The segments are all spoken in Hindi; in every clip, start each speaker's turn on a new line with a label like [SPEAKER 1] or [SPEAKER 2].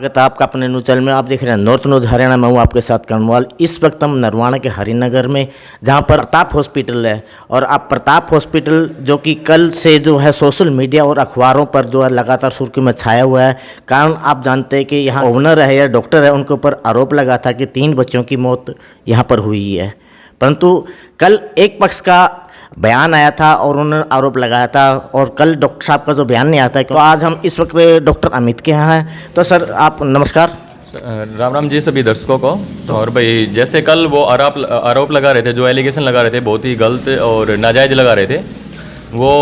[SPEAKER 1] स्वागत है आपका अपने न्यूज़ चैनल में। आप देख रहे हैं नॉर्थ न्यूज़ हरियाणा। मैं हूं आपके साथ कर्नवाल। इस वक्त हम नरवाना के हरिनगर में, जहां पर प्रताप हॉस्पिटल है, और आप प्रताप हॉस्पिटल जो कि कल से जो है सोशल मीडिया और अखबारों पर जो है लगातार सुर्खी में छाया हुआ है। कारण आप जानते हैं कि यहाँ ओनर है या डॉक्टर है, उनके ऊपर आरोप लगा था कि 3 बच्चों की मौत यहाँ पर हुई है। परंतु कल एक पक्ष का बयान आया था और उन्होंने आरोप लगाया था, और कल डॉक्टर साहब का जो बयान नहीं आता है। तो आज हम इस वक्त डॉक्टर अमित के यहाँ हैं। तो सर आप नमस्कार।
[SPEAKER 2] राम राम जी सभी दर्शकों को। और भाई जैसे कल वो आरोप लगा रहे थे, जो एलिगेशन लगा रहे थे, बहुत ही गलत और नाजायज़ लगा रहे थे। वो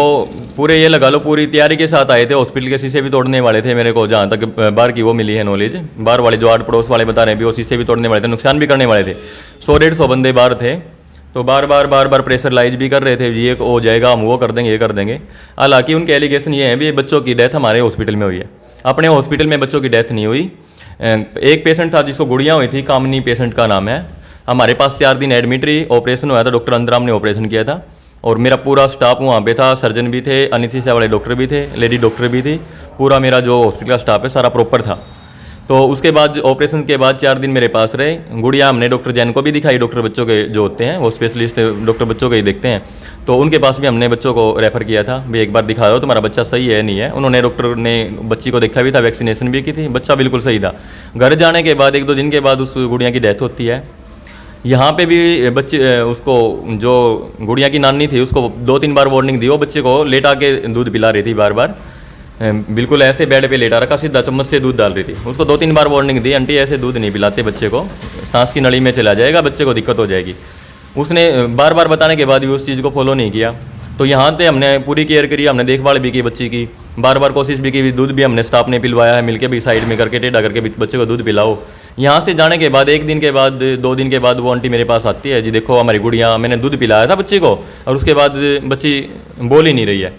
[SPEAKER 2] पूरे ये लगा लो पूरी तैयारी के साथ आए थे। हॉस्पिटल के शीशे भी तोड़ने वाले थे, मेरे को जहाँ तक बाहर की वो मिली है नॉलेज। बाहर वाले जो 8 पड़ोस वाले बता रहे हैं भी वो शीशे भी तोड़ने वाले थे, नुकसान भी करने वाले थे। 100-150 बंदे बाहर थे, तो बार बार प्रेशराइज भी कर रहे थे, ये हो जाएगा, हम वो कर देंगे, ये कर देंगे। हालांकि उनके एलिगेशन ये है भी बच्चों की डेथ हमारे हॉस्पिटल में हुई है। अपने हॉस्पिटल में बच्चों की डेथ नहीं हुई। एक पेशेंट था जिसको गुड़िया हुई थी, कामनी पेशेंट का नाम है। हमारे पास 4 दिन एडमिट रही, ऑपरेशन हुआ था, डॉक्टर अंतराम ने ऑपरेशन किया था, और मेरा पूरा स्टाफ वहाँ पे था। सर्जन भी थे, अनिस्थिसिया वाले डॉक्टर भी थे, लेडी डॉक्टर भी थी। पूरा मेरा जो हॉस्पिटल का स्टाफ है सारा प्रॉपर था। तो उसके बाद ऑपरेशन के बाद 4 दिन मेरे पास रहे। गुड़िया हमने डॉक्टर जैन को भी दिखाई, डॉक्टर बच्चों के जो होते हैं वो स्पेशलिस्ट डॉक्टर बच्चों के ही देखते हैं, तो उनके पास भी हमने बच्चों को रेफ़र किया था भाई एक बार दिखा दो तुम्हारा बच्चा सही है नहीं है। उन्होंने, डॉक्टर ने बच्ची को देखा भी था, वैक्सीनेशन भी की थी, बच्चा बिल्कुल सही था। घर जाने के बाद 1-2 दिन के बाद उस गुड़िया की डेथ होती है। यहाँ पे भी बच्चे उसको, जो गुड़िया की नानी थी, उसको 2-3 बार वार्निंग दी। वो बच्चे को लेटा के दूध पिला रही थी, बार बिल्कुल ऐसे बेड पे लेटा रखा, सीधा चम्मच से दूध डाल रही थी। उसको 2-3 बार वार्निंग दी, आंटी ऐसे दूध नहीं पिलाते बच्चे को, सांस की नली में चला जाएगा, बच्चे को दिक्कत हो जाएगी। उसने बार बताने के बाद भी उस चीज़ को फॉलो नहीं किया। तो यहाँ पे हमने पूरी केयर करी, हमने देखभाल भी की बच्ची की, बार कोशिश भी की, दूध भी हमने स्टाफ ने पिलवाया है, मिलके भी साइड में करके टेढ़ा करके बच्चे को दूध पिलाओ। यहाँ से जाने के बाद 1 दिन के बाद, 2 दिन के बाद वो आंटी मेरे पास आती है, जी देखो हमारी गुड़िया, मैंने दूध पिलाया था बच्चे को, और उसके बाद बच्ची बोल ही नहीं रही है।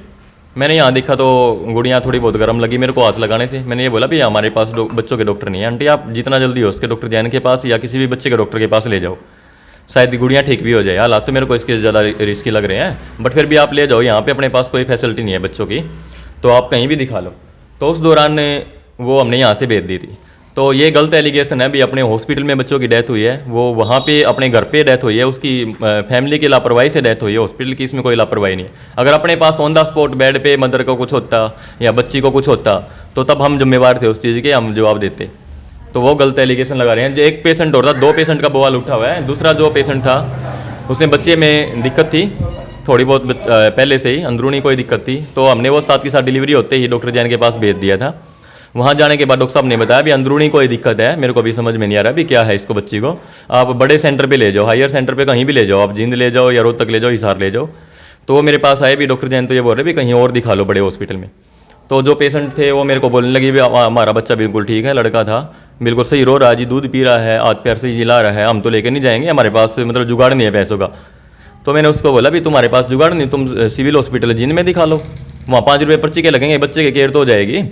[SPEAKER 2] मैंने यहाँ देखा तो गुड़िया थोड़ी बहुत गर्म लगी मेरे को हाथ लगाने से। मैंने ये बोला भैया हमारे पास बच्चों के डॉक्टर नहीं है, आंटी आप जितना जल्दी हो उसके डॉक्टर जैन के पास या किसी भी बच्चे के डॉक्टर के पास ले जाओ, शायद गुड़िया ठीक भी हो जाए। हालात तो मेरे को इसके ज़्यादा रिस्की लग रहे हैं, बट फिर भी आप ले जाओ, यहाँ पे अपने पास कोई फैसिलिटी नहीं है बच्चों की, तो आप कहीं भी दिखा लो। तो उस दौरान वो हमने यहाँ से भेज दी थी। तो ये गलत एलिगेशन है भी अपने हॉस्पिटल में बच्चों की डेथ हुई है, वो वहाँ पे अपने घर पे डेथ हुई है, उसकी फैमिली की लापरवाही से डेथ हुई है, हॉस्पिटल की इसमें कोई लापरवाही नहीं है। अगर अपने pass on the spot bed पे मदर को कुछ होता या बच्ची को कुछ होता तो तब हम जिम्मेवार थे उस चीज़ के, हम जवाब देते। तो वो गलत एलिगेशन लगा रहे हैं। जो एक पेशेंट और था, 2 पेशेंट का बवाल उठा हुआ है। दूसरा जो पेशेंट था उसमें बच्चे में दिक्कत थी थोड़ी बहुत, पहले से ही अंदरूनी कोई दिक्कत थी, तो हमने वो साथ के साथ डिलीवरी होते ही डॉक्टर जैन के पास भेज दिया था। वहाँ जाने के बाद डॉक्टर साहब ने बताया भी अंदरूनी कोई दिक्कत है, मेरे को भी समझ में नहीं आ रहा भी क्या है इसको, बच्ची को आप बड़े सेंटर पे ले जाओ, हायर सेंटर पे कहीं भी ले जाओ, आप जींद ले जाओ या रोहतक ले जाओ, हिसार ले जाओ। तो वो मेरे पास आए भी, डॉक्टर जैन तो ये बोल रहे भी कहीं और दिखा लो बड़े हॉस्पिटल में। तो जो पेशेंट थे वो मेरे को बोलने लगी भी हमारा बच्चा बिल्कुल ठीक है, लड़का था, बिल्कुल सही रो रहा है जी, दूध पी रहा है, हाथ पैर से हिला रहा है, हम तो लेकर नहीं जाएंगे, हमारे पास मतलब जुगाड़ नहीं है पैसों का। तो मैंने उसको बोला भी तुम्हारे पास जुगाड़ नहीं, तुम सिविल हॉस्पिटल जींद में दिखा लो, वहाँ 5 रुपये पर्ची के लगेंगे, बच्चे की केयर तो हो जाएगी।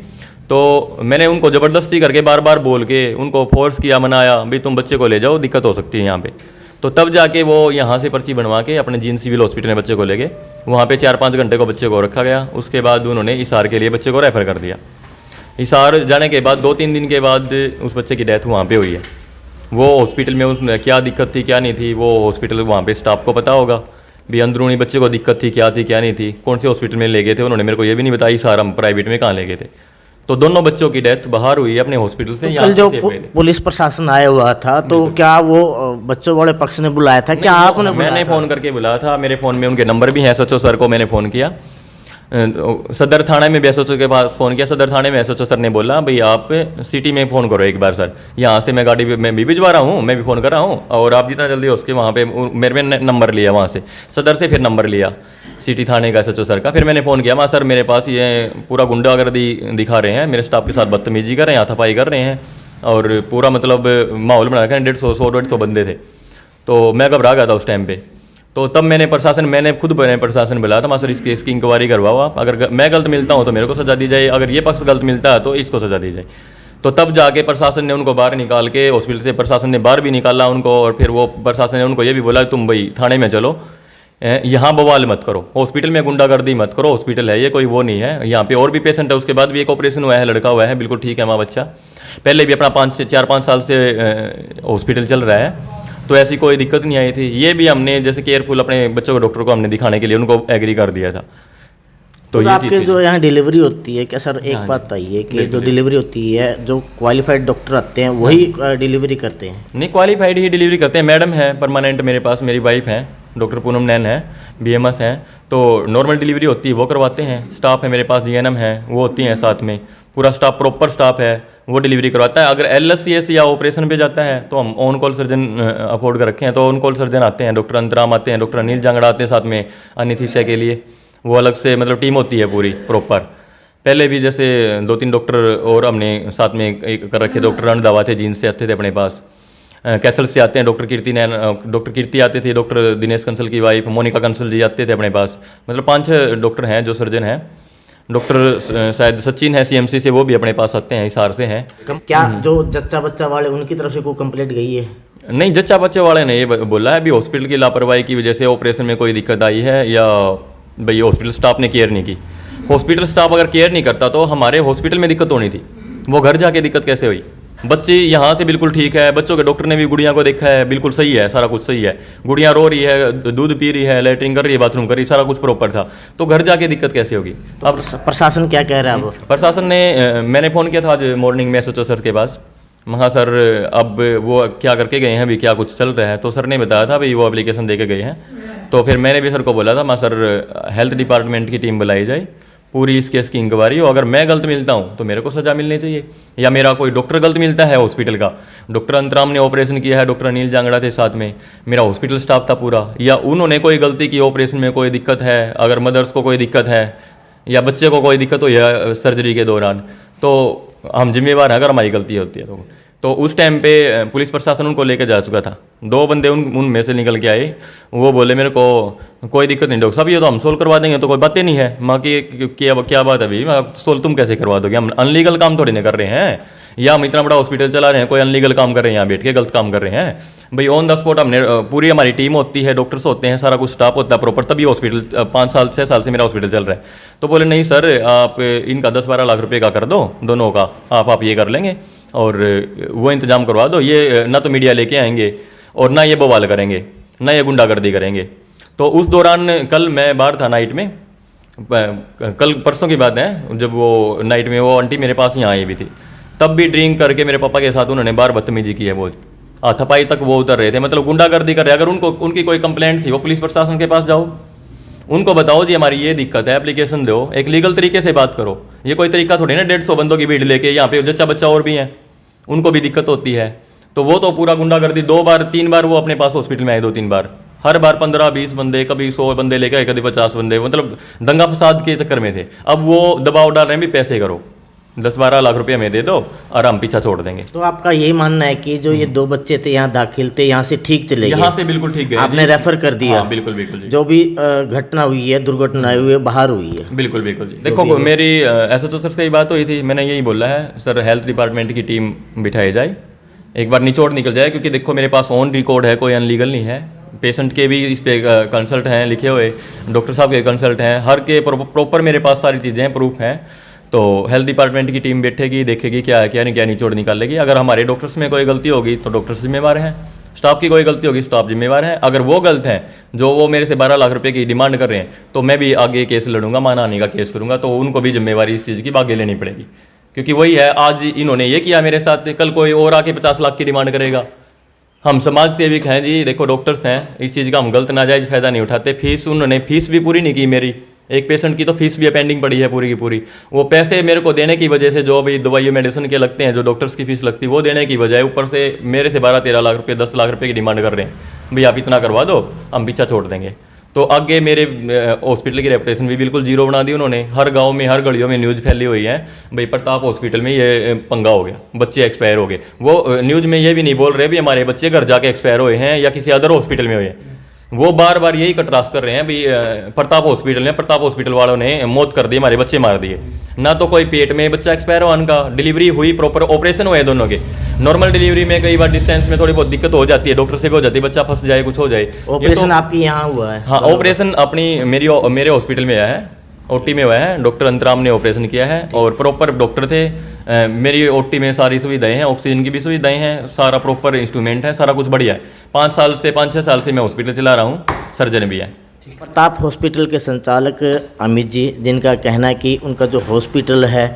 [SPEAKER 2] तो मैंने उनको ज़बरदस्ती करके बार बोल के उनको फोर्स किया, मनाया भी तुम बच्चे को ले जाओ, दिक्कत हो सकती है यहाँ पे। तो तब जाके वो यहाँ से पर्ची बनवा के अपने जींद सिविल हॉस्पिटल में बच्चे को ले गए। वहाँ पे 4-5 घंटे को बच्चे को रखा गया। उसके बाद उन्होंने हिसार के लिए बच्चे को रेफ़र कर दिया। हिसार जाने के बाद 2-3 दिन के बाद उस बच्चे की डेथ वहाँ पर हुई है। वो हॉस्पिटल में उसमें क्या दिक्कत थी क्या नहीं थी, वो हॉस्पिटल वहाँ पे स्टाफ को पता होगा भी अंदरूनी बच्चे को दिक्कत थी क्या नहीं थी, कौन से हॉस्पिटल में ले गए थे, उन्होंने मेरे को ये भी नहीं बताया हिसार हम प्राइवेट में कहाँ ले गए थे। तो दोनों बच्चों की डेथ बाहर हुई है अपने हॉस्पिटल से।
[SPEAKER 1] तो कल जो पुलिस प्रशासन आया हुआ था, तो क्या वो बच्चों वाले पक्ष ने बुलाया था, क्या आपने बुलाया?
[SPEAKER 2] मैंने फ़ोन करके बुलाया था, मेरे फ़ोन में उनके नंबर भी हैं। SHO सर को मैंने फ़ोन किया, सदर थाने में भी SHO के पास फ़ोन किया। सदर थाने में SHO सर ने बोला भाई आप सिटी में फ़ोन करो एक बार सर, यहाँ से मैं गाड़ी मैं भी भिजवा रहा हूँ, मैं भी फ़ोन कर रहा हूँ, और आप जितना जल्दी हो उसके वहाँ पे मेरे में नंबर लिया, वहाँ से सदर से फिर नंबर लिया सिटी थाने का SHO सर का। फिर मैंने फ़ोन किया, वहाँ सर मेरे पास ये पूरा गुंडागर्दी दिखा रहे हैं, मेरे स्टाफ के साथ बदतमीजी कर रहे हैं, हाथापाई कर रहे हैं, और पूरा मतलब माहौल बना रखा है। 150-150 बंदे थे। तो मैं घबरा गया था उस टाइम पे। तो तब मैंने खुद प्रशासन बुलाया था, सर इसकी इंक्वायरी करवाओ आप, अगर मैं गलत मिलता हूँ तो मेरे को सज़ा दी जाए, अगर ये पक्ष गलत मिलता है तो इसको सज़ा दी जाए। तो तब जाके प्रशासन ने उनको बाहर निकाल के, हॉस्पिटल से प्रशासन ने बाहर भी निकाला उनको, और फिर वो प्रशासन ने उनको ये भी बोला तुम भाई थाने में चलो, यहाँ बवाल मत करो, हॉस्पिटल में गुंडागर्दी मत करो, हॉस्पिटल है ये, कोई वो नहीं है। यहाँ पे और भी पेशेंट है, उसके बाद भी एक ऑपरेशन हुआ है, लड़का हुआ है, बिल्कुल ठीक है माँ बच्चा, पहले भी अपना 4-5 साल से हॉस्पिटल चल रहा है, तो ऐसी कोई दिक्कत नहीं आई थी। ये भी हमने जैसे केयरफुल अपने बच्चों को डॉक्टर को हमने दिखाने के लिए उनको एग्री कर दिया था।
[SPEAKER 1] तो आपके जो यहाँ डिलीवरी होती है क्या सर, एक बात बताइए कि जो डिलीवरी होती है जो क्वालिफाइड डॉक्टर आते हैं वही डिलीवरी करते हैं?
[SPEAKER 2] नहीं, क्वालिफाइड ही डिलीवरी करते हैं। मैडम है परमानेंट मेरे पास, मेरी वाइफ है डॉक्टर पूनम नैन है, BMS हैं, तो नॉर्मल डिलीवरी होती है वो करवाते हैं। स्टाफ है मेरे पास, GNM है वो होती हैं साथ में, पूरा स्टाफ प्रॉपर स्टाफ है वो डिलीवरी करवाता है। अगर LSCS या ऑपरेशन पे जाता है तो हम ऑन कॉल सर्जन अफोर्ड कर रखे हैं, तो ऑन कॉल सर्जन आते हैं, डॉक्टर अंतराम आते हैं, डॉक्टर अनिल जांगड़ा आते हैं साथ में अनिथिसिया के लिए, वो अलग से मतलब टीम होती है पूरी प्रॉपर। पहले भी जैसे 2-3 डॉक्टर और हमने साथ में एक कर रखे, डॉक्टर रणदावा थे जींद से आते थे अपने पास, कैथल से आते हैं डॉक्टर कीर्ति आते थे, डॉक्टर दिनेश कंसल की वाइफ मोनिका कंसल जी आते थे अपने पास, मतलब 5-6 डॉक्टर हैं जो सर्जन हैं। डॉक्टर शायद सचिन है CMC से, वो भी अपने पास आते हैं, हिसार से हैं।
[SPEAKER 1] क्या जो जच्चा बच्चा वाले उनकी तरफ से कोई कंप्लेंट गई है?
[SPEAKER 2] नहीं, जच्चा बच्चे वाले ने ये बोला है अभी हॉस्पिटल की लापरवाही की वजह से ऑपरेशन में कोई दिक्कत आई है, या भाई हॉस्पिटल स्टाफ ने केयर नहीं की। हॉस्पिटल स्टाफ अगर केयर नहीं करता तो हमारे हॉस्पिटल में दिक्कत होनी थी, वो घर जाके दिक्कत कैसे हुई? बच्चे यहाँ से बिल्कुल ठीक है, बच्चों के डॉक्टर ने भी गुड़िया को देखा है, बिल्कुल सही है, सारा कुछ सही है, गुड़िया रो रही है, दूध पी रही है, लैट्रिन कर रही है, बाथरूम कर रही है, सारा कुछ प्रॉपर था, तो घर जाके दिक्कत कैसे होगी?
[SPEAKER 1] तो अब प्रशासन क्या कह रहा है? अब
[SPEAKER 2] प्रशासन ने मैंने फ़ोन किया था आज मॉर्निंग में SHO सर के पास, महा सर अब वो क्या करके गए हैं, अभी क्या कुछ चल रहा है, तो सर ने बताया था भाई वो एप्लीकेशन दे के गए हैं। तो फिर मैंने भी सर को बोला था, सर हेल्थ डिपार्टमेंट की टीम बुलाई जाए, पूरी इस केस की इंक्वायरी हो, अगर मैं गलत मिलता हूँ तो मेरे को सज़ा मिलनी चाहिए, या मेरा कोई डॉक्टर गलत मिलता है हॉस्पिटल का, डॉक्टर अंतराम ने ऑपरेशन किया है, डॉक्टर अनिल जांगड़ा थे साथ में, मेरा हॉस्पिटल स्टाफ था पूरा, या उन्होंने कोई गलती की, ऑपरेशन में कोई दिक्कत है, अगर मदर्स को कोई दिक्कत है या बच्चे को कोई दिक्कत हुई है सर्जरी के दौरान, तो हम जिम्मेवार हैं अगर हमारी गलती होती है तो उस टाइम पे पुलिस प्रशासन उनको लेकर जा चुका था। 2 बंदे उनमें से निकल के आए, वो बोले मेरे को कोई दिक्कत नहीं डॉक्टर साहब, ये तो हम सोल्व करवा देंगे, तो कोई बातें नहीं है। माँ की क्या बात है भाई, सोल्व तुम कैसे करवा दोगे? हम अनलीगल काम थोड़ी नहीं कर रहे हैं, या हम इतना बड़ा हॉस्पिटल चला रहे हैं, कोई अनलीगल काम कर रहे हैं यहाँ बैठ के, गलत काम कर रहे हैं भाई? ऑन द स्पॉट हमने पूरी हमारी टीम होती है, डॉक्टर्स होते हैं, सारा कुछ स्टाफ होता है प्रॉपर, तभी हॉस्पिटल 6 साल से मेरा हॉस्पिटल चल रहा है। तो बोले नहीं सर, आप इनका 10-12 लाख रुपये का कर दो, दोनों का आप ये कर लेंगे और वो इंतजाम करवा दो, ये ना तो मीडिया लेके आएंगे और ना ये बवाल करेंगे, ना ये गुंडागर्दी करेंगे। तो उस दौरान कल मैं बाहर था नाइट में, कल परसों की बात है, जब वो नाइट में वो आंटी मेरे पास यहाँ आई भी थी, तब भी ड्रिंक करके मेरे पापा के साथ उन्होंने बाहर बदतमीजी की है, बहुत हाथापाई तक वो उतर रहे थे, मतलब गुंडागर्दी कर रहे। अगर उनकी कोई कंप्लेंट थी वो पुलिस प्रशासन के पास जाओ, उनको बताओ जी हमारी ये दिक्कत है, एप्लीकेशन दो, एक लीगल तरीके से बात करो। ये कोई तरीका थोड़ी ना 150 बंदों की भीड़ लेके, यहाँ पे जच्चा बच्चा और भी हैं, उनको भी दिक्कत होती है, तो वो तो पूरा गुंडागर्दी 2-3 बार वो अपने पास हॉस्पिटल में आए, 2-3 बार, हर बार 15-20 बंदे, कभी 100 बंदे लेके आए, कभी 50 बंदे, मतलब दंगा फसाद के चक्कर में थे। अब वो दबाव डाल रहे हैं भी पैसे करो, 10-12 लाख रुपये हमें दे दो और हम पीछा छोड़ देंगे।
[SPEAKER 1] तो आपका यही मानना है कि जो ये 2 बच्चे थे यहाँ दाखिल थे, यहाँ से ठीक चले गए?
[SPEAKER 2] यहाँ से बिल्कुल ठीक गए,
[SPEAKER 1] आपने रेफर कर दिया?
[SPEAKER 2] हाँ, बिल्कुल बिल्कुल जी।
[SPEAKER 1] जो भी घटना हुई है, दुर्घटना हुई है, बाहर हुई है?
[SPEAKER 2] बिल्कुल बिल्कुल जी। देखो मेरी SHO सर से ही बात हुई थी, मैंने यही बोला है सर हेल्थ डिपार्टमेंट की टीम बिठाई जाए, एक बार निचोड़ निकल जाए, क्योंकि देखो मेरे पास ऑन रिकॉर्ड है, कोई अनलीगल नहीं है, पेशेंट के भी इस पे कंसल्ट हैं लिखे हुए, डॉक्टर साहब के कंसल्ट हैं, हर के प्रॉपर मेरे पास सारी चीज़ें हैं, प्रूफ हैं। तो हेल्थ डिपार्टमेंट की टीम बैठेगी, देखेगी क्या है क्या नहीं, क्या निचोड़ निकालेगी। अगर हमारे डॉक्टर्स में कोई गलती होगी तो डॉक्टर्स जिम्मेवार हैं, स्टाफ की कोई गलती होगी स्टाफ जिम्मेवार है। अगर वो गलत हैं जो वो मेरे से 12 लाख रुपए की डिमांड कर रहे हैं, तो मैं भी आगे केस लड़ूंगा, मानहानि का केस करूंगा, तो उनको भी जिम्मेवारी इस चीज़ की आगे लेनी पड़ेगी। क्योंकि वही है, आज इन्होंने ये किया मेरे साथ, कल कोई और आके 50 लाख की डिमांड करेगा। हम समाज सेविक हैं जी, देखो डॉक्टर्स हैं, इस चीज़ का हम गलत नाजायज़ फ़ायदा नहीं उठाते। फीस उन्होंने फीस भी पूरी नहीं की मेरी, एक पेशेंट की तो फीस भी पेंडिंग पड़ी है पूरी की पूरी। वो पैसे मेरे को देने की वजह से, जो अभी दवाई मेडिसिन के लगते हैं, जो डॉक्टर्स की फीस लगती है, वो देने की बजाय ऊपर से मेरे से 12-13 लाख रुपये 10 लाख रुपये की डिमांड कर रहे हैं, भाई आप इतना करवा दो, हम पीछा छोड़ देंगे। तो आगे मेरे हॉस्पिटल की रेपुटेशन भी बिल्कुल जीरो बना दी उन्होंने। हर गांव में, हर गलियों में न्यूज़ फैली हुई है, भाई प्रताप हॉस्पिटल में ये पंगा हो गया, बच्चे एक्सपायर हो गए। वो न्यूज़ में ये भी नहीं बोल रहे भी हमारे बच्चे घर जाके एक्सपायर हुए हैं या किसी अदर हॉस्पिटल में हुए हैं। वो बार बार यही कटरास कर रहे हैं भाई प्रताप हॉस्पिटल में, प्रताप हॉस्पिटल वालों ने मौत कर दी, हमारे बच्चे मार दिए। ना तो कोई पेट में बच्चा एक्सपायर हुआ, उनका डिलीवरी हुई, प्रॉपर ऑपरेशन हुए दोनों के, नॉर्मल डिलीवरी में कई बार डिस्टेंस में थोड़ी बहुत दिक्कत हो जाती है, डॉक्टर से भी हो जाती है, बच्चा फंस जाए, कुछ हो जाए।
[SPEAKER 1] ऑपरेशन आपकी यहाँ हुआ है?
[SPEAKER 2] हाँ, ऑपरेशन अपनी मेरे हॉस्पिटल में आया है, ओटी में हुआ है। डॉक्टर अंतराम ने ऑपरेशन किया है और प्रॉपर डॉक्टर थे। मेरी ओटी में सारी सुविधाएं हैं, ऑक्सीजन की भी सुविधाएं हैं, सारा प्रॉपर इंस्ट्रूमेंट है, सारा कुछ बढ़िया है। 5-6 साल से मैं हॉस्पिटल चला रहा हूँ, सर्जन भी है।
[SPEAKER 1] प्रताप हॉस्पिटल के संचालक अमित जी, जिनका कहना है कि उनका जो हॉस्पिटल है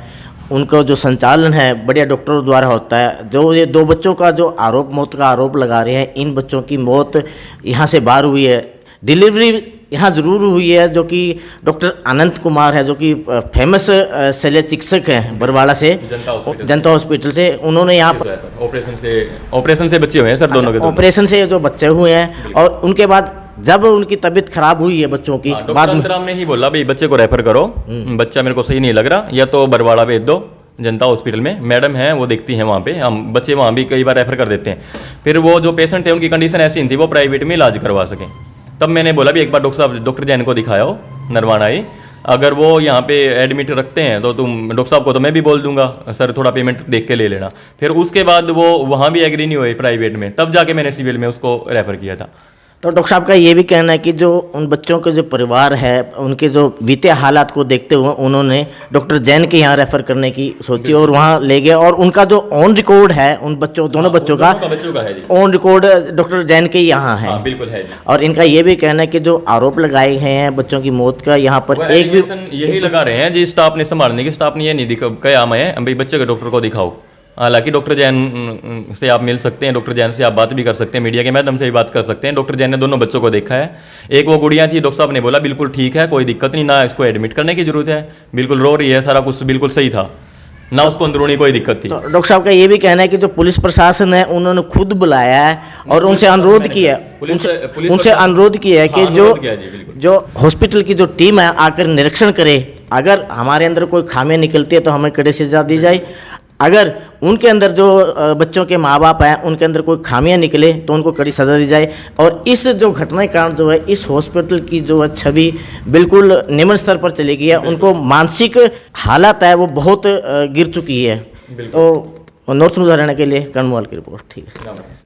[SPEAKER 1] उनका जो संचालन है बढ़िया डॉक्टरों द्वारा होता है। जो ये 2 बच्चों का जो मौत का आरोप लगा रहे हैं, इन बच्चों की मौत यहाँ से बाहर हुई है, डिलीवरी यहाँ ज़रूर हुई है, जो कि डॉक्टर अनंत कुमार है, जो कि फेमस शल्य चिकित्सक हैं बरवाड़ा से, जनता हॉस्पिटल से। उन्होंने यहाँ पर
[SPEAKER 2] ऑपरेशन से बच्चे हुए हैं सर, दोनों के।
[SPEAKER 1] ऑपरेशन से जो बच्चे हुए हैं और उनके बाद जब उनकी तबीयत खराब हुई है बच्चों की,
[SPEAKER 2] बाद में ने ही बोला भाई बच्चे को रेफर करो, बच्चा मेरे को सही नहीं लग रहा, या तो बरवाड़ा भेज दो, जनता हॉस्पिटल में मैडम हैं वो देखती हैं वहाँ पे, हम बच्चे वहाँ भी कई बार रेफर कर देते हैं। फिर वो जो पेशेंट थे उनकी कंडीशन ऐसी नहीं थी वो प्राइवेट में इलाज करवा सकें। तब मैंने बोला भी एक बार डॉक्टर जैन को दिखाओ नरवाना ही, अगर वो यहाँ पे एडमिट रखते हैं तो तुम डॉक्टर साहब को तो मैं भी बोल दूंगा सर थोड़ा पेमेंट देख के ले लेना। फिर उसके बाद वो वहाँ भी एग्री नहीं हुए प्राइवेट में, तब जाके मैंने सिविल में उसको रेफर किया था।
[SPEAKER 1] तो डॉक्टर साहब का ये भी कहना है कि जो उन बच्चों के जो परिवार है उनके जो बीते हालात को देखते हुए उन्होंने डॉक्टर जैन के यहाँ रेफर करने की सोची और वहाँ ले गए, और उनका जो ऑन रिकॉर्ड है उन बच्चों दोनों बच्चों का ऑन रिकॉर्ड डॉक्टर जैन के यहाँ है।
[SPEAKER 2] बिल्कुल है।
[SPEAKER 1] और इनका ये भी कहना है कि जो आरोप लगाए गए हैं बच्चों की मौत का, यहाँ पर एक भी
[SPEAKER 2] यही लगा रहे हैं जी स्टाफ ने, संभालने की स्टाफ ने ये नहीं कहा मैं भाई बच्चे के डॉक्टर को दिखाओ। हालांकि डॉक्टर जैन से आप मिल सकते हैं, डॉक्टर जैन से आप बात भी कर सकते हैं, मीडिया के माध्यम से भी बात कर सकते हैं। डॉक्टर जैन ने दोनों बच्चों को देखा है। एक वो गुड़िया थी, डॉक्टर साहब ने बोला बिल्कुल ठीक है, कोई दिक्कत नहीं, ना इसको एडमिट करने की जरूरत है, बिल्कुल रो रही है, सारा कुछ बिल्कुल सही था, ना उसको अंदरूनी कोई दिक्कत थी।
[SPEAKER 1] तो डॉक्टर साहब का ये भी कहना है कि जो पुलिस प्रशासन है उन्होंने खुद बुलाया है और उनसे अनुरोध किया है, उनसे अनुरोध किया है कि जो हॉस्पिटल की जो टीम है आकर निरीक्षण करे, अगर हमारे अंदर कोई खामियां निकलती है तो हमें कड़े सजा दी जाए, अगर उनके अंदर जो बच्चों के माँ बाप हैं उनके अंदर कोई खामियां निकले तो उनको कड़ी सज़ा दी जाए। और इस जो घटना के कारण जो है इस हॉस्पिटल की जो है छवि बिल्कुल निम्न स्तर पर चली गई है, उनको मानसिक हालत है वो बहुत गिर चुकी है। तो नॉर्थ न्यूज़ हरियाणा के लिए कर्णवाल की रिपोर्ट। ठीक है।